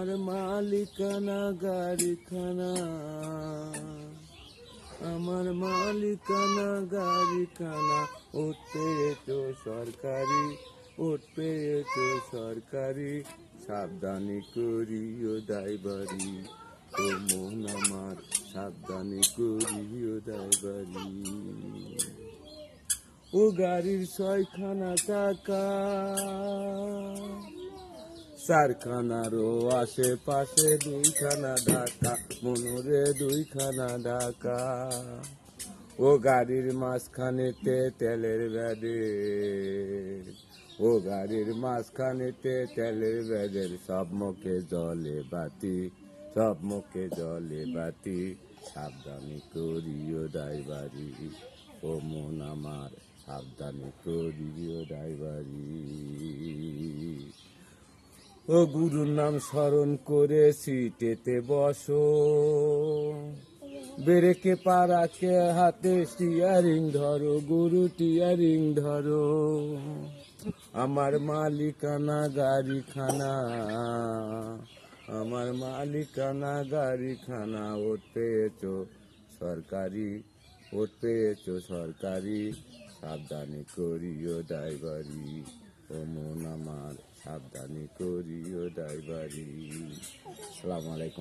আমার মালিকানা গাড়িখানা, আমার মালিকানা গাড়িখানা, ওট পেয়েছো সরকারি, ওট পেয়েছো সরকারি, সাবধানে করিও ড্রাইভারি, ও মন আমার সাবধানে করিও ড্রাইভারি। ও গাড়ির 6খানা টাকা, চারখানারও আশেপাশে 2খানা ঢাকা, মনোরে 2খানা ঢাকা। ও গাড়ির মাঝখানেতে তেলের ব্যাডের, ও গাড়ির মাঝখানেতে তেলের ব্যাডের, সব মুখে জলে বাতি, সব মুখে জলে বাতি, সাবধানে করিও ড্রাইভারি, ও মন আমার সাবধানে করিও ড্রাইভারি। ও গুরুর নাম স্মরণ করে সিটেতে বসো, ব্রেকে পারাকে হাতে স্টিয়ারিং ধরো, গুরু টিয়ারিং ধরো। আমার মালিকানা গাড়িখানা, আমার মালিকানা গাড়িখানা, ওট পেয়েছো সরকারি, ওট পেয়েছো সরকারি, সাবধানে করিও ড্রাইভারি, ও মন আমার সাবধানে করিও ড্রাইভারি। আসসালামু আলাইকুম।